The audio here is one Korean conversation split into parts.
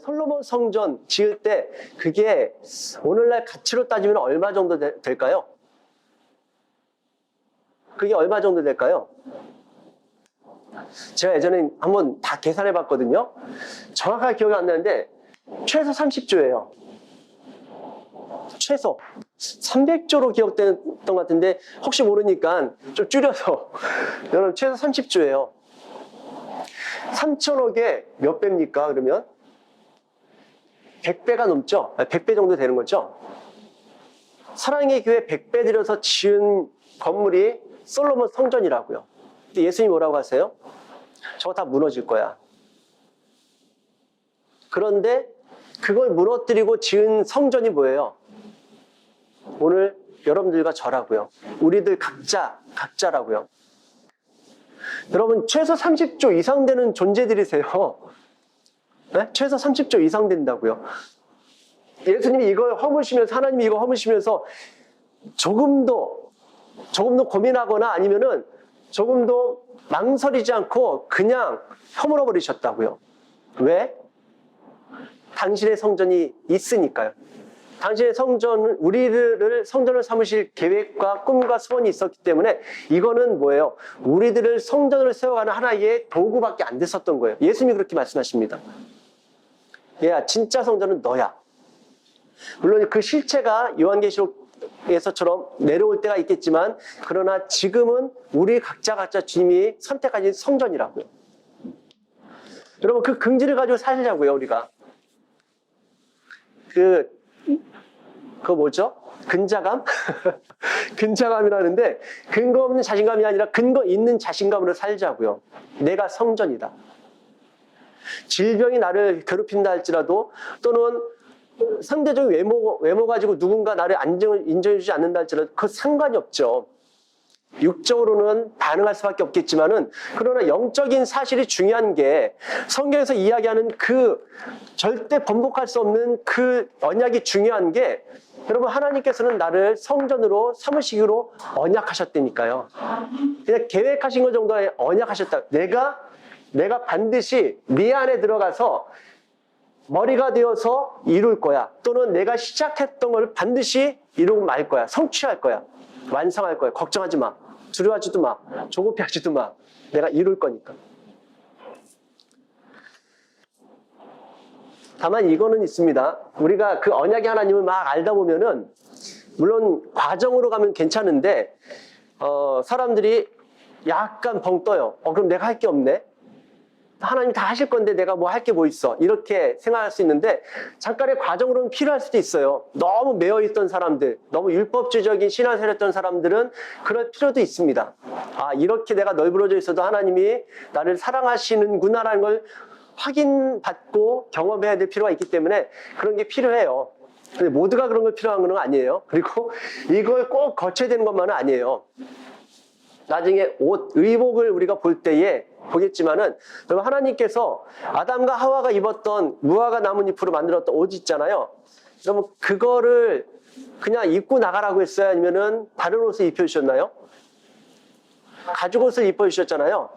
솔로몬 성전 지을 때 그게 오늘날 가치로 따지면 얼마 정도 될까요? 그게 얼마 정도 될까요? 제가 예전에 한번 다 계산해 봤거든요. 정확하게 기억이 안 나는데 최소 30조예요. 최소 300조로 기억됐던 것 같은데 혹시 모르니까 좀 줄여서 여러분 최소 30조예요. 3천억에 몇 배입니까? 그러면 100배가 넘죠? 100배 정도 되는 거죠? 사랑의 교회 100배 들여서 지은 건물이 솔로몬 성전이라고요. 근데 예수님이 뭐라고 하세요? 저거 다 무너질 거야. 그런데 그걸 무너뜨리고 지은 성전이 뭐예요? 오늘 여러분들과 저라고요. 우리들 각자라고요. 여러분 최소 30조 이상 되는 존재들이세요. 네? 최소 30조 이상 된다고요. 예수님이 이걸 허무시면서, 하나님이 이거 허무시면서 조금도 고민하거나 아니면은 조금도 망설이지 않고 그냥 허물어 버리셨다고요. 왜? 당신의 성전이 있으니까요. 당신의 성전은 우리를 성전을 삼으실 계획과 꿈과 소원이 있었기 때문에 이거는 뭐예요? 우리들을 성전을 세워가는 하나의 도구밖에 안 됐었던 거예요. 예수님이 그렇게 말씀하십니다. 얘야, 진짜 성전은 너야. 물론 그 실체가 요한계시록에서처럼 내려올 때가 있겠지만 그러나 지금은 우리 각자 주님이 선택하신 성전이라고요. 여러분 그 긍지를 가지고 살자고요. 우리가 그 뭐죠? 근자감? 근자감이라는데 근거 없는 자신감이 아니라 근거 있는 자신감으로 살자고요. 내가 성전이다. 질병이 나를 괴롭힌다 할지라도 또는 상대적인 외모 가지고 누군가 나를 인정해주지 않는다 할지라도 그 상관이 없죠. 육적으로는 반응할 수밖에 없겠지만은 그러나 영적인 사실이 중요한 게 성경에서 이야기하는 그 절대 번복할 수 없는 그 언약이 중요한 게 여러분 하나님께서는 나를 성전으로 삼으시기로 언약하셨다니까요. 그냥 계획하신 것 정도에 언약하셨다. 내가 반드시 네 안에 들어가서 머리가 되어서 이룰 거야. 또는 내가 시작했던 걸 반드시 이루고 말 거야. 성취할 거야. 완성할 거야. 걱정하지 마. 두려워하지도 마. 조급해하지도 마. 내가 이룰 거니까. 다만 이거는 있습니다. 우리가 그 언약의 하나님을 막 알다 보면은 물론 과정으로 가면 괜찮은데 사람들이 약간 벙 떠요. 그럼 내가 할 게 없네. 하나님 다 하실 건데 내가 뭐 할 게 뭐 있어. 이렇게 생각할 수 있는데 잠깐의 과정으로는 필요할 수도 있어요. 너무 매여있던 사람들, 너무 율법주의적인 신앙생활했던 사람들은 그럴 필요도 있습니다. 이렇게 내가 널브러져 있어도 하나님이 나를 사랑하시는구나라는 걸 확인받고 경험해야 될 필요가 있기 때문에 그런 게 필요해요. 근데 모두가 그런 걸 필요한 건 아니에요. 그리고 이걸 꼭 거쳐야 되는 것만은 아니에요. 나중에 의복을 우리가 볼 때에 보겠지만은 여러분 하나님께서 아담과 하와가 입었던 무화과 나뭇잎으로 만들었던 옷 있잖아요. 여러분 그거를 그냥 입고 나가라고 했어요? 아니면은 다른 옷을 입혀주셨나요? 가죽 옷을 입혀주셨잖아요.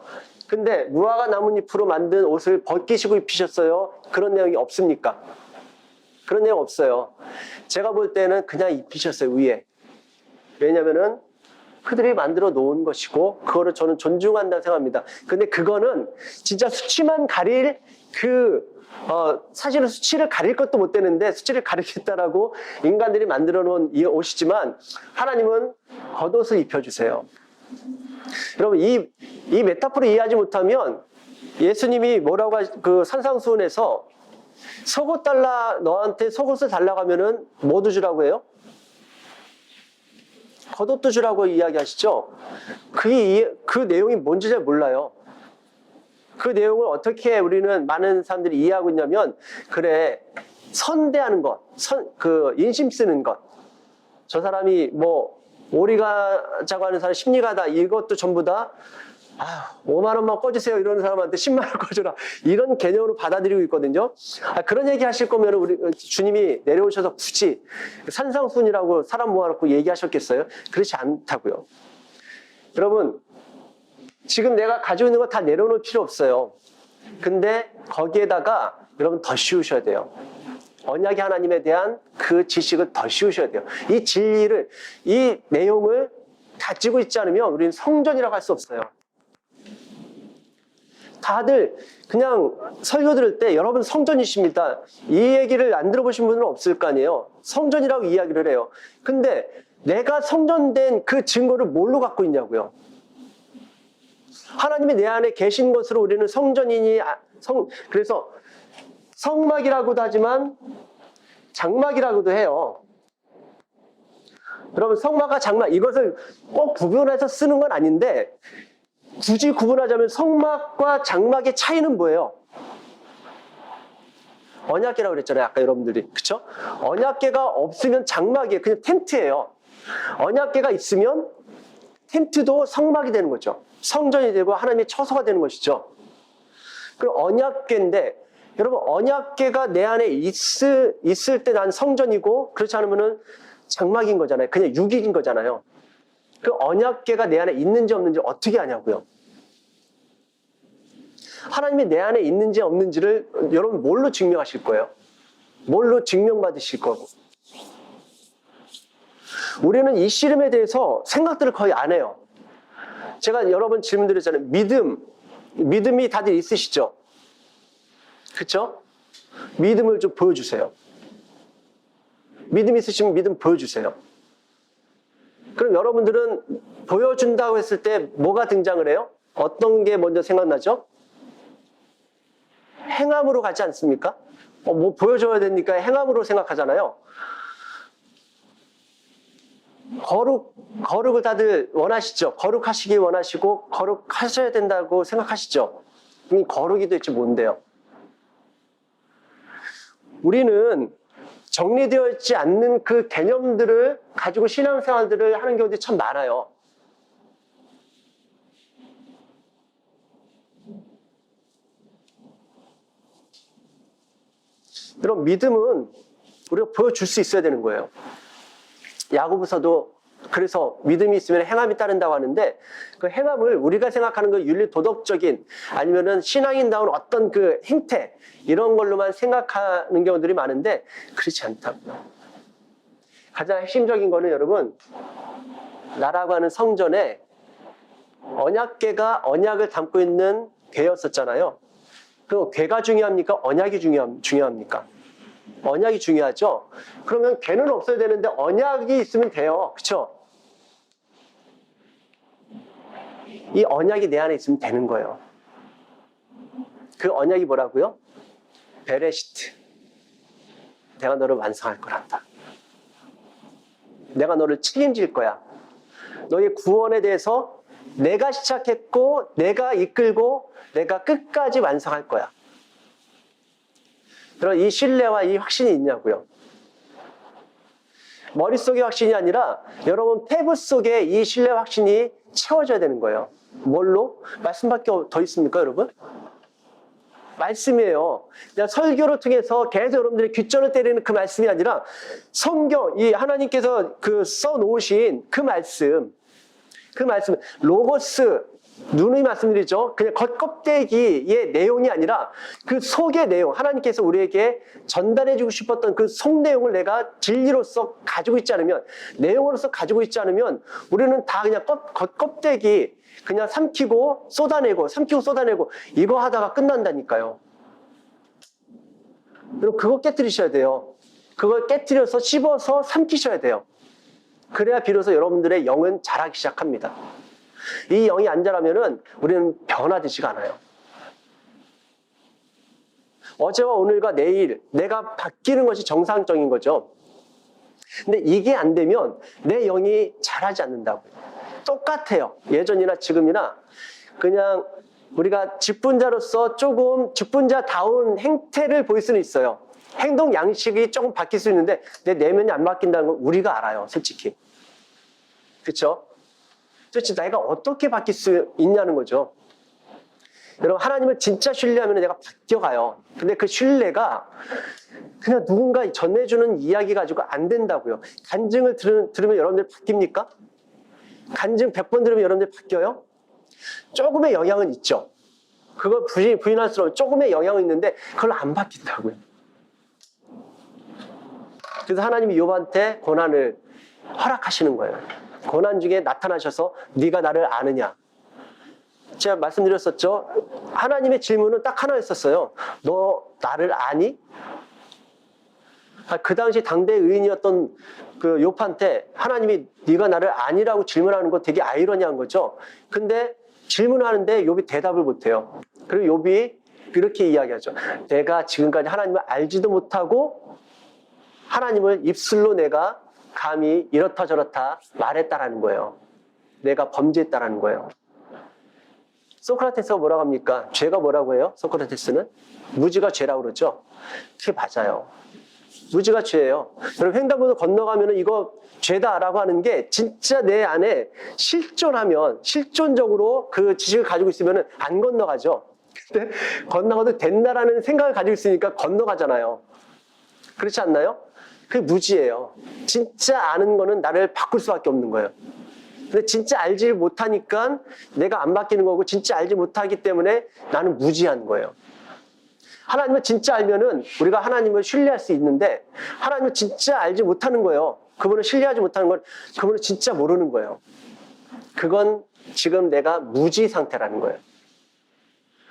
근데 무화과 나뭇잎으로 만든 옷을 벗기시고 입히셨어요? 그런 내용이 없습니까? 그런 내용 없어요. 제가 볼 때는 그냥 입히셨어요, 위에. 왜냐면은 그들이 만들어 놓은 것이고 그거를 저는 존중한다고 생각합니다. 근데 그거는 진짜 수치만 가릴 사실은 수치를 가릴 것도 못 되는데 수치를 가리겠다라고 인간들이 만들어 놓은 이 옷이지만 하나님은 겉옷을 입혀주세요. 여러분 이 메타포를 이해하지 못하면 예수님이 뭐라고 그 산상수훈에서 속옷 달라 너한테 속옷을 달라고 하면은 뭐도 주라고 해요? 겉옷도 주라고 이야기하시죠? 그 내용이 뭔지 잘 몰라요. 그 내용을 어떻게 우리는 많은 사람들이 이해하고 있냐면 그래 선대하는 것, 인심 쓰는 것. 저 사람이 뭐 오리가자고 하는 사람 심리가다 이것도 전부 다 5만 원만 꺼주세요 이러는 사람한테 10만 원 꺼줘라 이런 개념으로 받아들이고 있거든요. 그런 얘기 하실 거면 우리 주님이 내려오셔서 굳이 산상순이라고 사람 모아놓고 얘기하셨겠어요? 그렇지 않다고요. 여러분 지금 내가 가지고 있는 거 다 내려놓을 필요 없어요. 근데 거기에다가 여러분 더 씌우셔야 돼요. 언약의 하나님에 대한 그 지식을 더 씌우셔야 돼요. 이 진리를, 이 내용을 가지고 있지 않으면 우리는 성전이라고 할 수 없어요. 다들 그냥 설교 들을 때 여러분 성전이십니다. 이 얘기를 안 들어보신 분은 없을 거 아니에요. 성전이라고 이야기를 해요. 근데 내가 성전된 그 증거를 뭘로 갖고 있냐고요. 하나님이 내 안에 계신 것으로 우리는 성전이니, 그래서 성막이라고도 하지만 장막이라고도 해요. 여러분 성막과 장막, 이것을 꼭 구분해서 쓰는 건 아닌데, 굳이 구분하자면 성막과 장막의 차이는 뭐예요? 언약궤라고 그랬잖아요, 아까 여러분들이. 그쵸? 언약궤가 없으면 장막이에요. 그냥 텐트예요. 언약궤가 있으면 텐트도 성막이 되는 거죠. 성전이 되고 하나님의 처소가 되는 것이죠. 그럼 언약궤인데, 여러분 언약궤가 내 안에 있을 때 난 성전이고, 그렇지 않으면은 장막인 거잖아요. 그냥 육인 거잖아요. 그 언약궤가 내 안에 있는지 없는지 어떻게 아냐고요. 하나님이 내 안에 있는지 없는지를 여러분 뭘로 증명하실 거예요? 뭘로 증명받으실 거고. 우리는 이 씨름에 대해서 생각들을 거의 안 해요. 제가 여러 번 질문 드렸잖아요. 믿음이 다들 있으시죠? 그쵸? 믿음을 좀 보여주세요. 믿음 있으시면 믿음 보여주세요. 그럼 여러분들은 보여준다고 했을 때 뭐가 등장을 해요? 어떤 게 먼저 생각나죠? 행함으로 가지 않습니까? 뭐 보여줘야 되니까 행함으로 생각하잖아요. 거룩을 다들 원하시죠? 거룩하시기 원하시고 거룩하셔야 된다고 생각하시죠? 거룩이 도대체 뭔데요? 우리는 정리되어 있지 않는 그 개념들을 가지고 신앙생활들을 하는 경우들이 참 많아요. 여러분 믿음은 우리가 보여줄 수 있어야 되는 거예요. 야고보서도 그래서 믿음이 있으면 행함이 따른다고 하는데, 그 행함을 우리가 생각하는 그 윤리 도덕적인 아니면은 신앙인다운 어떤 그 행태 이런 걸로만 생각하는 경우들이 많은데 그렇지 않다고요. 가장 핵심적인 거는 여러분, 나라고 하는 성전에 언약궤가 언약을 담고 있는 궤였었잖아요. 그 궤가 중요합니까? 언약이 중요합니까? 언약이 중요하죠. 그러면 궤는 없어야 되는데 언약이 있으면 돼요. 그렇죠? 이 언약이 내 안에 있으면 되는 거예요. 그 언약이 뭐라고요? 베레시트. 내가 너를 완성할 거란다. 내가 너를 책임질 거야. 너의 구원에 대해서 내가 시작했고 내가 이끌고 내가 끝까지 완성할 거야. 여러분 이 신뢰와 이 확신이 있냐고요. 머릿속의 확신이 아니라 여러분 폐부 속에 이 신뢰 확신이 채워져야 되는 거예요. 뭘로? 말씀밖에 더 있습니까 여러분? 말씀이에요. 그냥 설교를 통해서 계속 여러분들이 귓전을 때리는 그 말씀이 아니라 성경, 이 하나님께서 그 써놓으신 그 말씀, 로고스, 누누이 말씀드리죠. 그냥 겉껍데기의 내용이 아니라 그 속의 내용, 하나님께서 우리에게 전달해주고 싶었던 그 속 내용을 내가 진리로서 가지고 있지 않으면, 내용으로서 가지고 있지 않으면 우리는 다 그냥 겉껍데기 그냥 삼키고 쏟아내고 이거 하다가 끝난다니까요. 여러분 그거 깨트리셔야 돼요. 그걸 깨트려서 씹어서 삼키셔야 돼요. 그래야 비로소 여러분들의 영은 자라기 시작합니다. 이 영이 안 자라면은 우리는 변화되지가 않아요. 어제와 오늘과 내일 내가 바뀌는 것이 정상적인 거죠. 근데 이게 안 되면 내 영이 자라지 않는다고요. 똑같아요. 예전이나 지금이나 그냥 우리가 직분자로서 조금 직분자다운 행태를 보일 수는 있어요. 행동 양식이 조금 바뀔 수 있는데 내 내면이 안 바뀐다는 건 우리가 알아요. 솔직히. 그렇죠? 도대체 내가 어떻게 바뀔 수 있냐는 거죠. 여러분 하나님을 진짜 신뢰하면 내가 바뀌어가요. 근데 그 신뢰가 그냥 누군가 전해주는 이야기 가지고 안 된다고요. 간증을 들으면 여러분들 바뀝니까? 간증 100번 들으면 여러분들 바뀌어요? 조금의 영향은 있죠. 그걸 부인할 수 없는 조금의 영향은 있는데 그걸 안 바뀐다고요. 그래서 하나님이 욥한테 고난을 허락하시는 거예요. 고난 중에 나타나셔서 네가 나를 아느냐. 제가 말씀드렸었죠. 하나님의 질문은 딱 하나였었어요. 너 나를 아니? 그 당시 당대 의인이었던 그 욥한테 하나님이 네가 나를 아니라고 질문하는 거 되게 아이러니한 거죠. 근데 질문하는데 욥이 대답을 못해요. 그리고 욥이 이렇게 이야기하죠. 내가 지금까지 하나님을 알지도 못하고 하나님을 입술로 내가 감히 이렇다 저렇다 말했다라는 거예요. 내가 범죄했다라는 거예요. 소크라테스가 뭐라고 합니까? 죄가 뭐라고 해요? 소크라테스는? 무지가 죄라고 그러죠? 그게 맞아요. 무지가 죄예요. 여러분 횡단보도 건너가면 이거 죄다라고 하는 게 진짜 내 안에 실존적으로 그 지식을 가지고 있으면 안 건너가죠. 근데 건너가도 된다라는 생각을 가지고 있으니까 건너가잖아요. 그렇지 않나요? 그게 무지예요. 진짜 아는 거는 나를 바꿀 수밖에 없는 거예요. 근데 진짜 알지 못하니까 내가 안 바뀌는 거고 진짜 알지 못하기 때문에 나는 무지한 거예요. 하나님을 진짜 알면은 우리가 하나님을 신뢰할 수 있는데 하나님을 진짜 알지 못하는 거예요. 그분을 신뢰하지 못하는 건 그분을 진짜 모르는 거예요. 그건 지금 내가 무지 상태라는 거예요.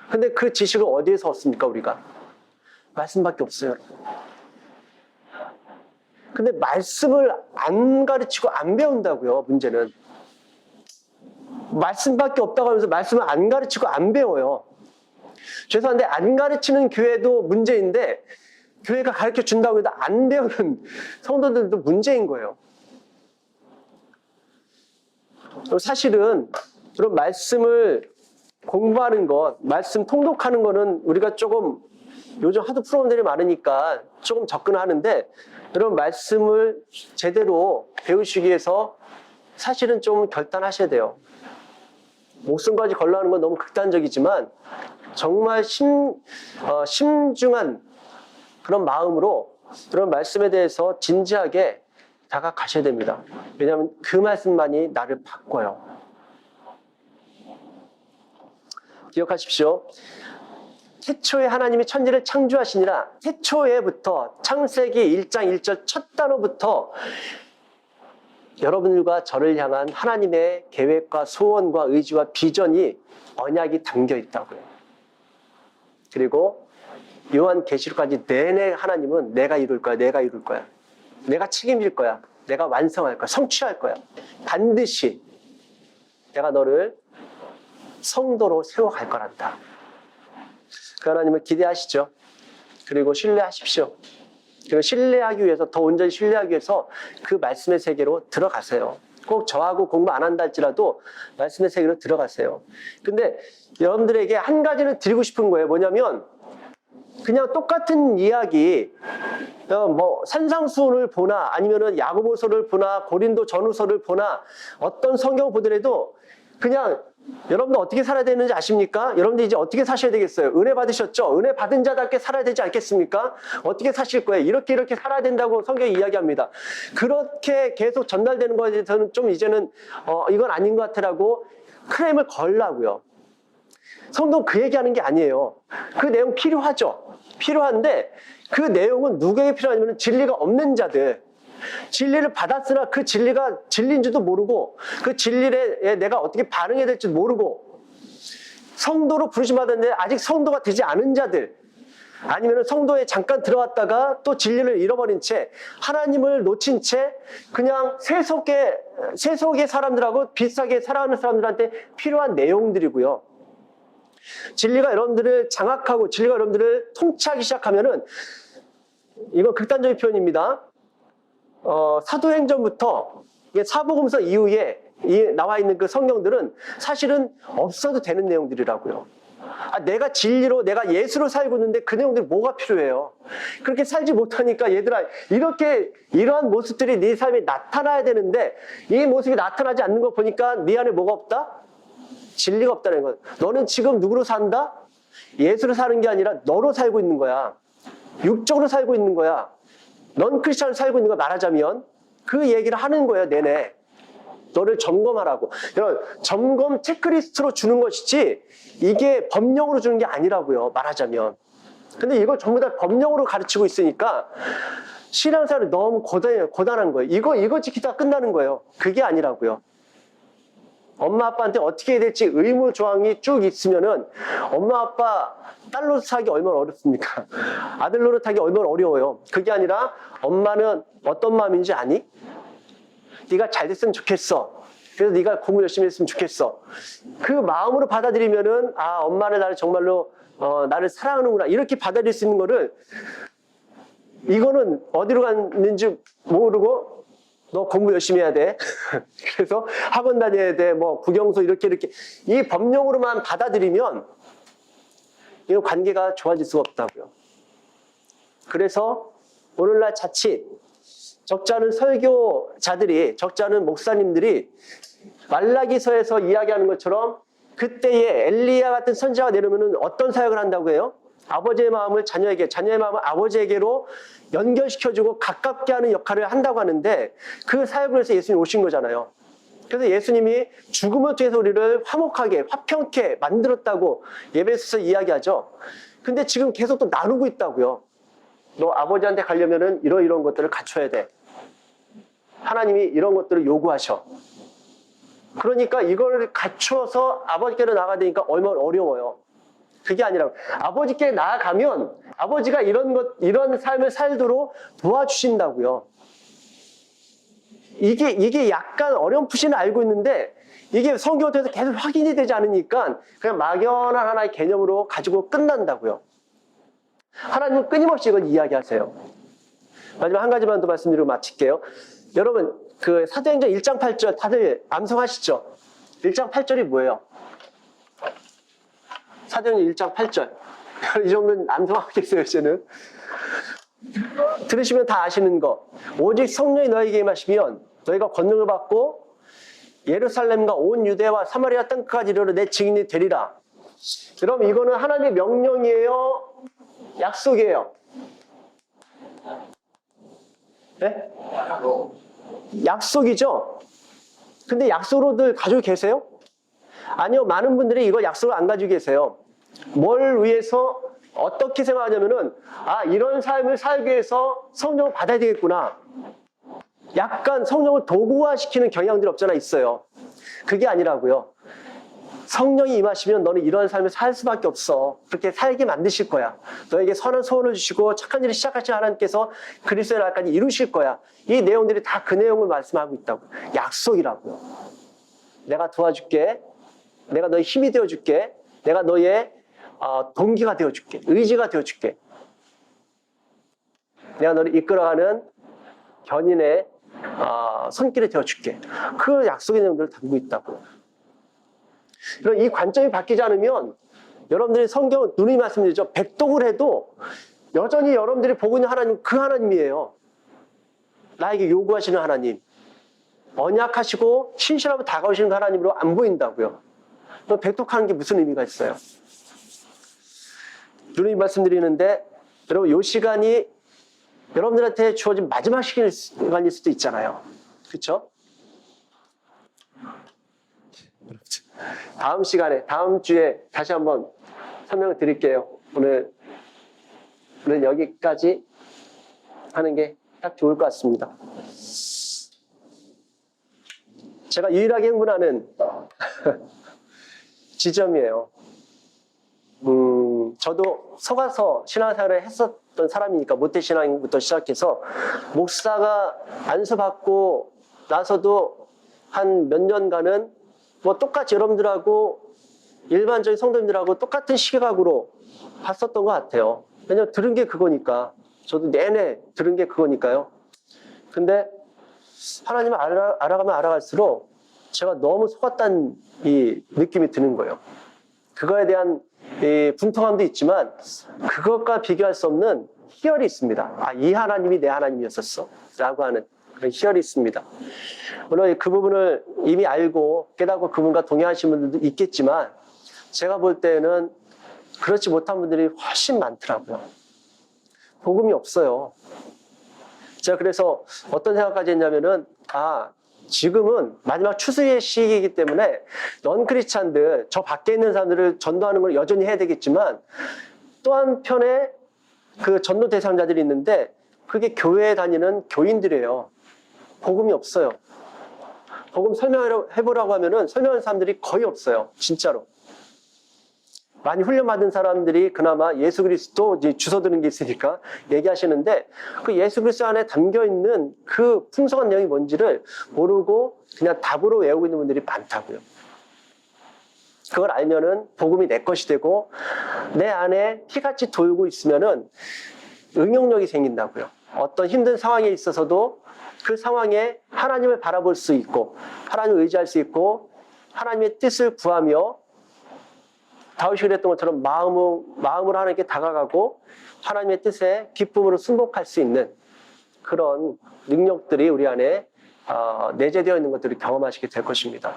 근데 그 지식을 어디에서 얻습니까, 우리가? 말씀밖에 없어요. 근데 말씀을 안 가르치고 안 배운다고요, 문제는. 말씀밖에 없다고 하면서 말씀을 안 가르치고 안 배워요. 죄송한데 안 가르치는 교회도 문제인데 교회가 가르쳐 준다고 해도 안 배우는 성도들도 문제인 거예요. 사실은 그런 말씀을 공부하는 것, 말씀 통독하는 거는 우리가 조금 요즘 하도 프로그램들이 많으니까 조금 접근하는데 여러분 말씀을 제대로 배우시기 위해서 사실은 좀 결단하셔야 돼요. 목숨까지 걸러 하는 건 너무 극단적이지만 정말 심중한 그런 마음으로 그런 말씀에 대해서 진지하게 다가가셔야 됩니다. 왜냐하면 그 말씀만이 나를 바꿔요. 기억하십시오. 태초에 하나님이 천지를 창조하시니라. 태초에부터 창세기 1장 1절 첫 단어부터 여러분들과 저를 향한 하나님의 계획과 소원과 의지와 비전이 언약이 담겨 있다고요. 그리고 요한계시록까지 내내 하나님은 내가 이룰 거야, 내가 이룰 거야. 내가 책임질 거야. 내가 완성할 거야. 성취할 거야. 반드시 내가 너를 성도로 세워갈 거란다. 그 하나님을 기대하시죠. 그리고 신뢰하십시오. 그리고 신뢰하기 위해서, 더 온전히 신뢰하기 위해서 그 말씀의 세계로 들어가세요. 꼭 저하고 공부 안 한다 할지라도 말씀의 세계로 들어가세요. 근데 여러분들에게 한 가지는 드리고 싶은 거예요. 뭐냐면 그냥 똑같은 이야기, 뭐 산상수훈을 보나 아니면은 야고보서를 보나 고린도 전후서를 보나 어떤 성경을 보더라도 그냥 여러분들 어떻게 살아야 되는지 아십니까? 여러분들 이제 어떻게 사셔야 되겠어요? 은혜 받으셨죠? 은혜 받은 자답게 살아야 되지 않겠습니까? 어떻게 사실 거예요? 이렇게 살아야 된다고 성경이 이야기합니다. 그렇게 계속 전달되는 거에 대해서는 좀 이제는 이건 아닌 것 같으라고 크레임을 걸라고요. 성도는 그 얘기하는 게 아니에요. 그 내용 필요하죠. 필요한데 그 내용은 누구에게 필요하냐면 진리가 없는 자들, 진리를 받았으나 그 진리가 진리인지도 모르고 그 진리에 내가 어떻게 반응해야 될지 모르고 성도로 부르심받았는데 아직 성도가 되지 않은 자들, 아니면 성도에 잠깐 들어왔다가 또 진리를 잃어버린 채 하나님을 놓친 채 그냥 세속의 사람들하고 비슷하게 살아가는 사람들한테 필요한 내용들이고요. 진리가 여러분들을 장악하고 진리가 여러분들을 통치하기 시작하면은, 이건 극단적인 표현입니다. 사도행전부터 사복음서 이후에 나와 있는 그 성경들은 사실은 없어도 되는 내용들이라고요. 내가 진리로, 내가 예수로 살고 있는데 그 내용들이 뭐가 필요해요? 그렇게 살지 못하니까 얘들아, 이러한 모습들이 네 삶에 나타나야 되는데 이 모습이 나타나지 않는 거 보니까 네 안에 뭐가 없다? 진리가 없다는 것. 너는 지금 누구로 산다? 예수로 사는 게 아니라 너로 살고 있는 거야. 육적으로 살고 있는 거야. 넌 크리스천으로 살고 있는 거 말하자면 그 얘기를 하는 거예요, 내내. 너를 점검하라고. 이런 점검 체크리스트로 주는 것이지 이게 법령으로 주는 게 아니라고요. 말하자면. 근데 이걸 전부 다 법령으로 가르치고 있으니까 신앙생활이 너무 고단한 거예요. 이거 지키다가 끝나는 거예요. 그게 아니라고요. 엄마 아빠한테 어떻게 해야 될지 의무 조항이 쭉 있으면은 엄마 아빠 딸 노릇하기 얼마나 어렵습니까? 아들 노릇하기 얼마나 어려워요. 그게 아니라 엄마는 어떤 마음인지 아니? 네가 잘 됐으면 좋겠어. 그래서 네가 공부 열심히 했으면 좋겠어. 그 마음으로 받아들이면은 아, 엄마는 나를 정말로 나를 사랑하는구나. 이렇게 받아들일 수 있는 거를 이거는 어디로 갔는지 모르고 너 공부 열심히 해야 돼. 그래서 학원 다녀야 돼. 뭐 국영수 이렇게 이 법령으로만 받아들이면 이 관계가 좋아질 수가 없다고요. 그래서 오늘날 자칫 적지 않은 설교자들이, 적지 않은 목사님들이 말라기서에서 이야기하는 것처럼 그때에 엘리야 같은 선지자가 내려오면 어떤 사역을 한다고 해요? 아버지의 마음을 자녀에게, 자녀의 마음을 아버지에게로 연결시켜주고 가깝게 하는 역할을 한다고 하는데 그 사역을 해서 예수님이 오신 거잖아요. 그래서 예수님이 죽음을 통해서 우리를 화목하게, 화평케 만들었다고 예배에서 이야기하죠. 근데 지금 계속 또 나누고 있다고요. 너 아버지한테 가려면은 이런 것들을 갖춰야 돼. 하나님이 이런 것들을 요구하셔. 그러니까 이걸 갖춰서 아버지께로 나가야 되니까 얼마나 어려워요. 그게 아니라 아버지께 나아가면 아버지가 이런 삶을 살도록 도와주신다고요. 이게 약간 어렴풋이는 알고 있는데 이게 성경을 통해서 계속 확인이 되지 않으니까 그냥 막연한 하나의 개념으로 가지고 끝난다고요. 하나님은 끊임없이 이걸 이야기하세요. 마지막 한 가지만 더 말씀드리고 마칠게요. 여러분 그 사도행전 1장 8절 다들 암송하시죠? 1장 8절이 뭐예요? 사도행전 1장 8절. 이 정도는 암송하겠어요, 이제는. 들으시면 다 아시는 거. 오직 성령이 너에게 임하시면 너희가 권능을 받고 예루살렘과 온 유대와 사마리아 땅까지 이르러 내 증인이 되리라. 여러분 이거는 하나님의 명령이에요? 약속이에요? 네? 약속이죠? 근데 약속으로들 가지고 계세요? 아니요, 많은 분들이 이걸 약속을 안 가지고 계세요. 뭘 위해서 어떻게 생각하냐면은 아, 이런 삶을 살기 위해서 성령을 받아야 되겠구나. 약간 성령을 도구화시키는 경향들이 없잖아 있어요. 그게 아니라고요. 성령이 임하시면 너는 이런 삶을 살 수밖에 없어. 그렇게 살게 만드실 거야. 너에게 선한 소원을 주시고 착한 일을 시작하신 하나님께서 그리스도의 날까지 이루실 거야. 이 내용들이 다 그 내용을 말씀하고 있다고. 약속이라고요. 내가 도와줄게. 내가 너의 힘이 되어줄게. 내가 너의 동기가 되어줄게. 의지가 되어줄게. 내가 너를 이끌어가는 견인의 손길이 되어줄게. 그 약속의 내용들을 담고 있다고요. 그럼 이 관점이 바뀌지 않으면 여러분들이 성경 누누이 말씀드리죠. 백독을 해도 여전히 여러분들이 보고 있는 하나님 그 하나님이에요. 나에게 요구하시는 하나님. 언약하시고 신실하고 다가오시는 하나님으로 안 보인다고요. 그럼 백독하는 게 무슨 의미가 있어요? 누누이 말씀드리는데 여러분 이 시간이 여러분들한테 주어진 마지막 시간일 수도 있잖아요. 그렇죠? 다음 시간에, 다음 주에 다시 한번 설명을 드릴게요. 오늘은 여기까지 하는 게 딱 좋을 것 같습니다. 제가 유일하게 흥분하는 지점이에요. 저도 속아서 신앙생활을 했었던 사람이니까 모태신앙부터 시작해서 목사가 안수받고 나서도 한 몇 년간은 뭐 똑같이 여러분들하고 일반적인 성도님들하고 똑같은 시각으로 봤었던 것 같아요. 왜냐면 들은 게 그거니까. 저도 내내 들은 게 그거니까요. 근데 하나님을 알아가면 알아갈수록 제가 너무 속았다는 이 느낌이 드는 거예요. 그거에 대한 이 분통함도 있지만 그것과 비교할 수 없는 희열이 있습니다. 아, 이 하나님이 내 하나님이었었어 라고 하는 그런 희열이 있습니다. 물론 그 부분을 이미 알고 깨닫고 그분과 동의하시는 분들도 있겠지만 제가 볼 때는 그렇지 못한 분들이 훨씬 많더라고요. 복음이 없어요. 제가 그래서 어떤 생각까지 했냐면은 아, 지금은 마지막 추수의 시기이기 때문에 넌 크리스찬들, 저 밖에 있는 사람들을 전도하는 걸 여전히 해야 되겠지만 또 한편에 그 전도 대상자들이 있는데 그게 교회에 다니는 교인들이에요. 복음이 없어요. 복음 설명해보라고 하면은 설명하는 사람들이 거의 없어요. 진짜로. 많이 훈련받은 사람들이 그나마 예수 그리스도 이제 주워 드는 게 있으니까 얘기하시는데 그 예수 그리스도 안에 담겨 있는 그 풍성한 내용이 뭔지를 모르고 그냥 답으로 외우고 있는 분들이 많다고요. 그걸 알면은 복음이 내 것이 되고 내 안에 피같이 돌고 있으면은 응용력이 생긴다고요. 어떤 힘든 상황에 있어서도 그 상황에 하나님을 바라볼 수 있고 하나님을 의지할 수 있고 하나님의 뜻을 구하며 다윗이 그랬던 것처럼 마음으로 하나님께 다가가고 하나님의 뜻에 기쁨으로 순복할 수 있는 그런 능력들이 우리 안에 내재되어 있는 것들을 경험하시게 될 것입니다.